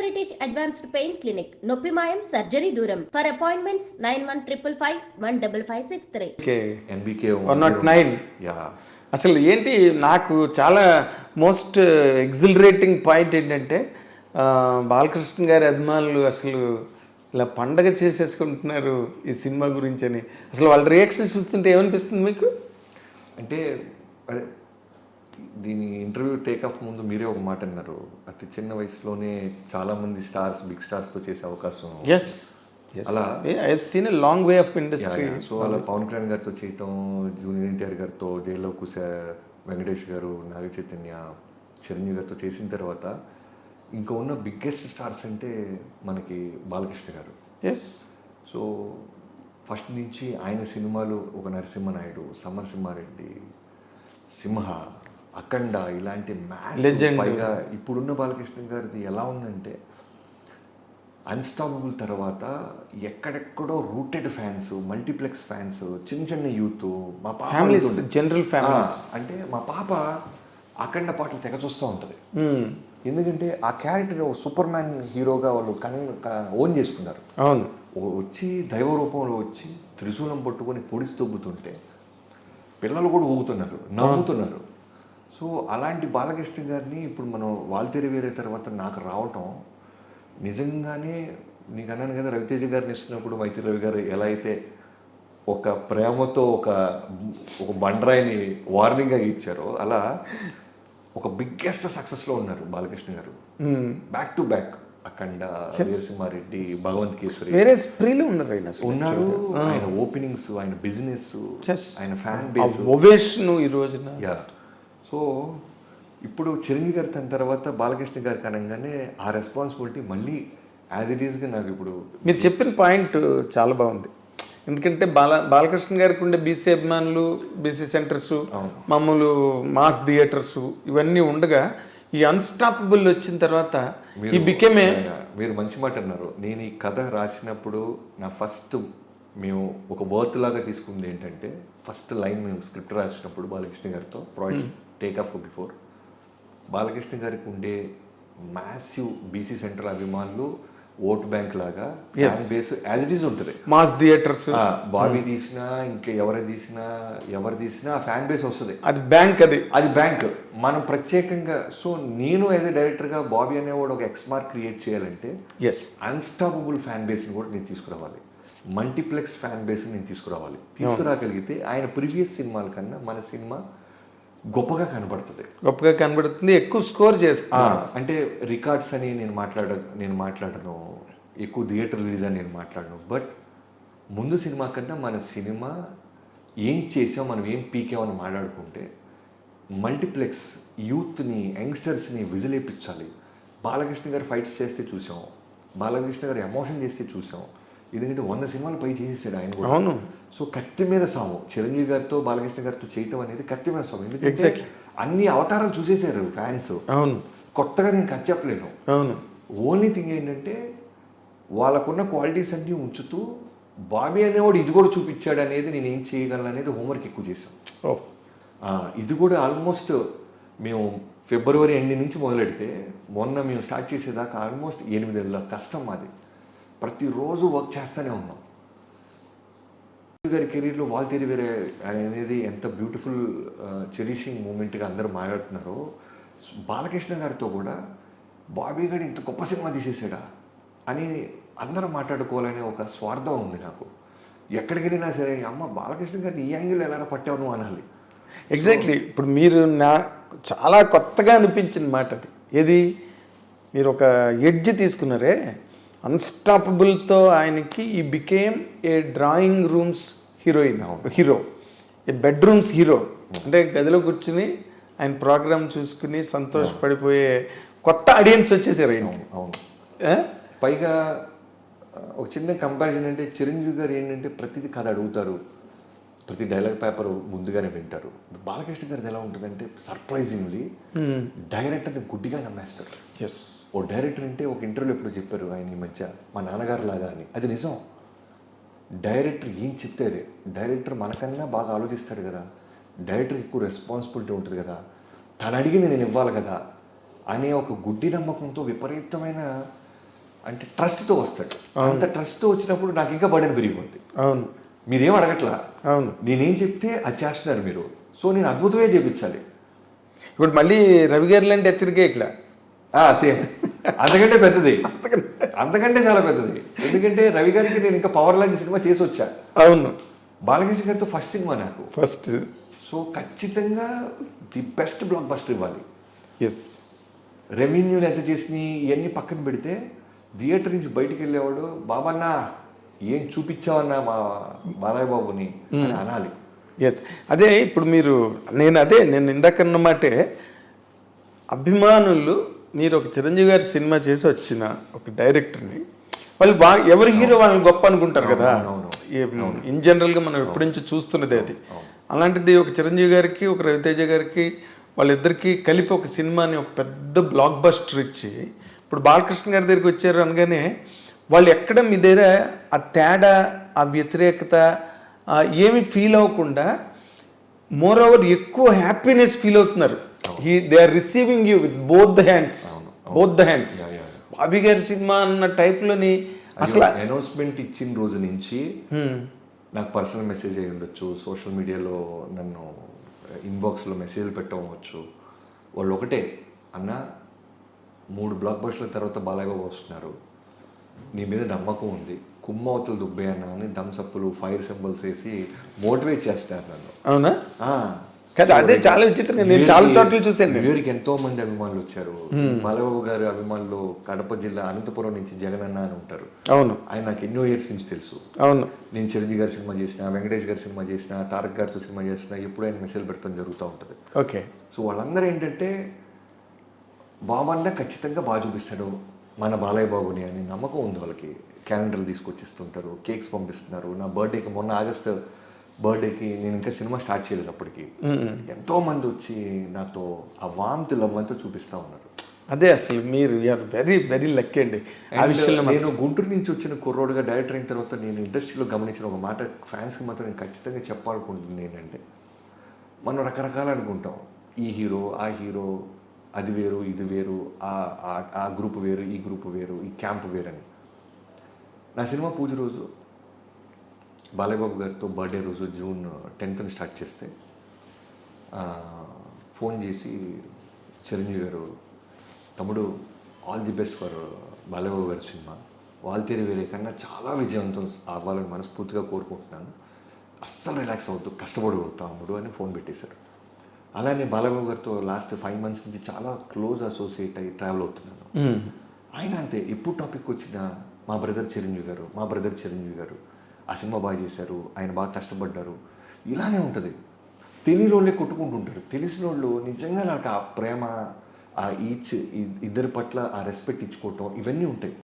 British advanced pain clinic, నొప్పి మాయం, surgery దూరం. For appointments 9155515563. ఎన్బికే 109. అసలు ఏంటి నాకు చాలా మోస్ట్ ఎగ్జిలరేటింగ్ పాయింట్ ఏంటంటే బాలకృష్ణ గారి అభిమానులు అసలు ఇలా పండగ చేసేసుకుంటున్నారు ఈ సినిమా గురించి అని. అసలు వాళ్ళ రియాక్షన్ చూస్తుంటే ఏమనిపిస్తుంది మీకు? అంటే అదే దీని ఇంటర్వ్యూ టేక్ ఆఫ్ ముందు మీరే ఒక మాట అన్నారు, అతి చిన్న వయసులోనే చాలామంది స్టార్స్, బిగ్ స్టార్స్తో చేసే అవకాశం. ఎస్, అలా I have seen a long way of industry. So అలా పవన్ కళ్యాణ్ గారితో చేయటం, జూనియర్ ఎన్టీఆర్ గారితో, జైల్లో కుశా వెంకటేష్ గారు, నాగ చైతన్య, చిరంజీవి గారితో చేసిన తర్వాత ఇంకా ఉన్న బిగ్గెస్ట్ స్టార్స్ అంటే మనకి బాలకృష్ణ గారు. ఎస్. సో ఫస్ట్ నుంచి ఆయన సినిమాలు ఒక నరసింహనాయుడు, సమరసింహారెడ్డి, సింహ, అఖండ ఇలాంటి మ్యాచ్. పైగా ఇప్పుడున్న బాలకృష్ణ గారిది ఎలా ఉందంటే అన్స్టాపబుల్ తర్వాత ఎక్కడెక్కడో రూటెడ్ ఫ్యాన్స్, మల్టీప్లెక్స్ ఫ్యాన్స్, చిన్న చిన్న యూత్, మా పాప జనరల్ ఫ్యామిలీస్. అంటే మా పాప అఖండ పాటలు తెగ చూస్తూ ఉంటుంది. ఎందుకంటే ఆ క్యారెక్టర్ సూపర్ మ్యాన్ హీరోగా వాళ్ళు ఓన్ చేసుకున్నారు. అవును. వచ్చి దైవ రూపంలో వచ్చి త్రిశూలం పట్టుకొని పొడిసి తొబ్బుతుంటే పిల్లలు కూడా ఊగుతున్నారు, నవ్వుతున్నారు. సో అలాంటి బాలకృష్ణ గారిని ఇప్పుడు మనం వాల్తేరి వేరే తర్వాత నాకు రావటం నిజంగానే, నీకు అన్నాను కదా రవితేజ గారిని ఇస్తున్నప్పుడు మైత్రి రవి గారు ఎలా అయితే ఒక ప్రేమతో ఒక బండరాయిని వార్నింగ్గా ఇచ్చారో, అలా ఒక బిగ్గెస్ట్ సక్సెస్లో ఉన్నారు బాలకృష్ణ గారు. బ్యాక్ టు బ్యాక్ అఖండ, వీరసింహారెడ్డి, భగవంత్ కేసరి, వేరే స్ప్రీలు ఉన్నారు ఆయన ఓపెనింగ్స్, ఆయన బిజినెస్, ఆయన ఫ్యాన్ బేస్, ఓవేషన్ ఈ రోజున. సో ఇప్పుడు చిరంజీవి గారి తన తర్వాత బాలకృష్ణ గారికి అనగానే ఆ రెస్పాన్సిబిలిటీ మళ్ళీ యాజ్ ఇట్ ఈస్గా నాకు ఇప్పుడు మీరు చెప్పిన పాయింట్ చాలా బాగుంది. ఎందుకంటే బాలకృష్ణ గారికి ఉండే బీసీ అభిమానులు, బీసీ సెంటర్స్, మామూలు మాస్ థియేటర్స్ ఇవన్నీ ఉండగా ఈ అన్స్టాపబుల్ వచ్చిన తర్వాత ఈ బికేమే. మీరు మంచి మాట అన్నారు. నేను ఈ కథ రాసినప్పుడు నా ఫస్ట్ మేము ఒక వర్త్ లాగా తీసుకుంది ఏంటంటే, ఫస్ట్ లైన్ మేము స్క్రిప్ట్ రాసినప్పుడు బాలకృష్ణ గారితో project take off before, Balakrishna గారికి ఉండే మ్యాసివ్ బీసీ సెంటర్ అభిమానులు ఓట్ బ్యాంక్ లాగా fan base as it is ఉంటుంది. మాస్ థియేటర్స్ బాబీ తీసినా ఇంకా ఎవరు తీసినా ఆ ఫ్యాన్ బేస్ వస్తుంది. అది బ్యాంక్, అది బ్యాంక్. మనం ప్రత్యేకంగా, సో నేను యాజ్ ఎ డైరెక్టర్గా బాబీ అనేవాడు ఒక ఎక్స్మార్క్ క్రియేట్ చేయాలంటే అన్స్టాపబుల్ ఫ్యాన్ బేస్ని కూడా నేను తీసుకురావాలి, మల్టీప్లెక్స్ ఫ్యాన్ బేస్ని నేను తీసుకురాగలిగితే ఆయన ప్రీవియస్ సినిమాల కన్నా మన సినిమా గొప్పగా కనబడుతుంది, ఎక్కువ స్కోర్ చేస్తా. అంటే రికార్డ్స్ అని నేను మాట్లాడను, ఎక్కువ థియేటర్ రిలీజ్ అని నేను మాట్లాడను. బట్ ముందు సినిమా కన్నా మన సినిమా ఏం చేసాం, మనం ఏం పీకామని మాట్లాడుకుంటే మల్టీప్లెక్స్ యూత్ని, యంగ్స్టర్స్ని విజిలేపించాలి. బాలకృష్ణ గారు ఫైట్స్ చేస్తే చూసాం, బాలకృష్ణ గారు ఎమోషన్ చేస్తే చూసాం. ఎందుకంటే 100 సినిమాలు పై చేసేసాడు ఆయన కూడా. అవును. సో కత్తి మీద సాము చిరంజీవి గారితో బాలకృష్ణ గారితో చేయటం అనేది కత్తి మీద సాము. ఎందుకంటే అన్ని అవతారాలు చూసేసారు ఫ్యాన్స్. అవును. కొత్తగా నేను కథ చెప్పలేను. అవును. ఓన్లీ థింగ్ ఏంటంటే వాళ్ళకున్న క్వాలిటీస్ అన్నీ ఉంచుతూ బాబీ అనేవాడు ఇది కూడా చూపించాడు అనేది, నేను ఏం చేయగలను అనేది హోంవర్క్ ఎక్కువ చేశాం. ఇది కూడా ఆల్మోస్ట్ మేము ఫిబ్రవరి ఎండ్ నుంచి మొదలెడితే మొన్న మేము స్టార్ట్ చేసేదాకా ఆల్మోస్ట్ 8 నెలల కష్టం మాది. ప్రతిరోజు వర్క్ చేస్తూనే ఉన్నాం. గారి కెరీర్లో వాల్తేరి వేరే అనేది ఎంత బ్యూటిఫుల్ చెరిషింగ్ మూమెంట్గా అందరూ మాట్లాడుతున్నారో, బాలకృష్ణ గారితో కూడా బాబీ గారు ఇంత గొప్ప సినిమా తీసేసాడా అని అందరూ మాట్లాడుకోవాలనే ఒక స్వార్థం ఉంది నాకు. ఎక్కడికి వెళ్ళినా సరే అమ్మ బాలకృష్ణ గారిని ఈ యాంగిల్ ఎలా పట్టావు నువ్వు అనాలి. ఎగ్జాక్ట్లీ. ఇప్పుడు మీరు చాలా కొత్తగా అనిపించిన మాట అది. ఏది, మీరు ఒక ఎడ్జ్ తీసుకున్నారే అన్స్టాపబుల్తో, ఆయనకి he became a drawing rooms hero, A bedrooms hero. అంటే గదిలో కూర్చుని ఆయన ప్రోగ్రామ్ చూసుకుని సంతోషపడిపోయే కొత్త ఆడియన్స్ వచ్చేసారు ఆయన. అవును. పైగా ఒక చిన్న కంపారిజన్ అంటే చిరంజీవి గారు ఏంటంటే ప్రతిదీ కథ అడుగుతారు, ప్రతి డైలాగ్ పేపర్ ముందుగానే వింటారు. బాలకృష్ణ గారిది ఎలా ఉంటుందంటే సర్ప్రైజింగ్లీ డైరెక్టర్ని గుడ్డిగా నమ్మేస్తారు. ఓ డైరెక్టర్ అంటే ఒక ఇంటర్వ్యూలో ఎప్పుడు చెప్పారు ఆయన ఈ మధ్య, మా నాన్నగారు లాగా అని. అది నిజం. డైరెక్టర్ ఏం చెప్తే అదే. డైరెక్టర్ మనకన్నా బాగా ఆలోచిస్తాడు కదా, డైరెక్టర్కి ఎక్కువ రెస్పాన్సిబిలిటీ ఉంటుంది కదా, తను అడిగింది నేను ఇవ్వాలి కదా అనే ఒక గుడ్డి నమ్మకంతో విపరీతమైన అంటే ట్రస్ట్తో వస్తాడు. అంత ట్రస్ట్తో వచ్చినప్పుడు నాకు ఇంకా బర్డెన్ పెరిగిపోద్ది. అవును, మీరేం అడగట్లా, అవును. నేనేం చెప్తే అది చేస్తున్నారు మీరు. సో నేను అద్భుతమే చేయించాలి. ఇప్పుడు మళ్ళీ రవి గారు లాంటి హెచ్చరికే ఇక్కడ సేమ్ అంతకంటే పెద్దది, అంతకంటే చాలా పెద్దది. ఎందుకంటే రవి గారికి నేను ఇంకా పవర్ లాంటి సినిమా చేసి వచ్చా. అవును, బాలకృష్ణ గారితో ఫస్ట్ సినిమా నాకు. ఫస్ట్. సో ఖచ్చితంగా ది బెస్ట్ బ్లాక్ బస్టర్ ఇవ్వాలి. ఎస్. రెవెన్యూలు ఎంత చేసినాయి ఇవన్నీ పక్కన పెడితే థియేటర్ నుంచి బయటికి వెళ్ళేవాడు బాబన్నా ఏం చూపించావన్నా మా బాలయ్య బాబుని అని అనాలి. ఎస్. అదే ఇప్పుడు నేను ఇందాక అన్నమాటే, అభిమానులు మీరు ఒక చిరంజీవి గారి సినిమా చేసి వచ్చిన ఒక డైరెక్టర్ని వాళ్ళు బాగా ఎవరి హీరో వాళ్ళని గొప్ప అనుకుంటారు కదా. ఇన్ జనరల్గా మనం ఎప్పటి నుంచి చూస్తున్నది అది. అలాంటిది ఒక చిరంజీవి గారికి ఒక రవితేజ గారికి వాళ్ళిద్దరికీ కలిపి ఒక సినిమాని ఒక పెద్ద బ్లాక్ బస్టర్ ఇచ్చి ఇప్పుడు బాలకృష్ణ గారి దగ్గరికి వచ్చారు అనగానే వాళ్ళు ఎక్కడ మీ దగ్గర ఆ తేడా, ఆ వ్యతిరేకత ఏమి ఫీల్ అవ్వకుండా మోర్ ఓవర్ ఎక్కువ హ్యాపీనెస్ ఫీల్ అవుతున్నారు. They are receiving you with both the hands. Bobby గారి సినిమా అన్న టైప్లోని అసలు అనౌన్స్మెంట్ ఇచ్చిన రోజు నుంచి నాకు పర్సనల్ మెసేజ్ అయ్యి ఉండొచ్చు, సోషల్ మీడియాలో నన్ను ఇన్బాక్స్లో మెసేజ్లు పెట్టవచ్చు. వాళ్ళు ఒకటే, అన్న 3 బ్లాక్ బస్టర్ల తర్వాత బాలయ్య బాబు వస్తున్నారు, నీ మీద నమ్మకం ఉంది, కుమ్మవతలు దుబ్బేయన్నా అని థమ్సప్లు ఫైర్ సింబల్స్ వేసి మోటివేట్ చేస్తారు నన్ను. అవునా? కదా, అదే చాలా విచిత్రంగా నేను చాలా చోట్ల చూసాను. వీరికి ఎంతో మంది అభిమానులు వచ్చారు. బాలబాబు గారి అభిమానులు కడప జిల్లా అనంతపురం నుంచి జగనన్న అని ఉంటారు. అవును, ఆయన నాకు ఎన్నో ఇయర్స్ నుంచి తెలుసు. అవును, నేను చిరంజీవి గారి సినిమా చేసిన, వెంకటేష్ గారి సినిమా చేసిన, తారక్ గారితో సినిమా చేసిన, ఎప్పుడు ఆయన మెసేజ్ పెడతాం జరుగుతూ ఉంటుంది. ఓకే. సో వాళ్ళందరూ ఏంటంటే బాబన్న ఖచ్చితంగా బాగా చూపిస్తాడు మన బాలయ్య బాబుని అని నమ్మకం ఉంది వాళ్ళకి. క్యాలెండర్లు తీసుకొచ్చిస్తుంటారు, కేక్స్ పంపిస్తున్నారు. నా బర్త్డేకి మొన్న ఆగస్ట్ బర్త్డేకి నేను ఇంకా సినిమా స్టార్ట్ చేయలేదు, అప్పటికి ఎంతో మంది వచ్చి నాతో ఆ వామ్త్ లవ్ అంతా చూపిస్తూ ఉన్నారు. అదే అసలు మీరు వెరీ వెరీ లక్కీ అండి ఆ విషయంలో. నేను గుంటూరు నుంచి వచ్చిన కుర్రోడుగా డైరెక్టర్ అయిన తర్వాత నేను ఇండస్ట్రీలో గమనించిన ఒక మాట ఫ్యాన్స్కి మాత్రం నేను ఖచ్చితంగా చెప్పాలనుకుంటుంది ఏంటంటే, మనం రకరకాలు అనుకుంటాం, ఈ హీరో ఆ హీరో, అది వేరు ఇది వేరు, ఆ గ్రూప్ వేరు ఈ గ్రూప్ వేరు, ఈ క్యాంప్ వేరని. నా సినిమా పూజ రోజు బాలయ్య బాబు గారితో బర్త్డే రోజు జూన్ 10th స్టార్ట్ చేస్తే ఫోన్ చేసి చిరంజీవి గారు, తమ్ముడు all the best for Balayya Babu గారి సినిమా, వాల్తేరు వేరే కన్నా చాలా విజయవంతం అవ్వాలని మనస్ఫూర్తిగా కోరుకుంటున్నాను, అస్సలు రిలాక్స్ అవుతూ కష్టపడవద్దు తమ్ముడు అని ఫోన్ పెట్టేశారు. అలానే బాలయ్య గారితో లాస్ట్ 5 months నుంచి చాలా క్లోజ్ అసోసియేట్ అయ్యి ట్రావెల్ అవుతున్నాను. ఆయన అంతే, ఎప్పుడు టాపిక్ వచ్చినా మా బ్రదర్ చిరంజీవి గారు ఆ సినిమా బాగా చేశారు, ఆయన బాగా కష్టపడ్డారు, ఇలానే ఉంటుంది. తెలియని వాళ్ళే కొట్టుకుంటుంటారు, తెలిసిన వాళ్ళు నిజంగా నాకు ఆ ప్రేమ, ఆ ఇద్దరి పట్ల ఆ రెస్పెక్ట్ ఇచ్చుకోవటం, ఇవన్నీ ఉంటాయి.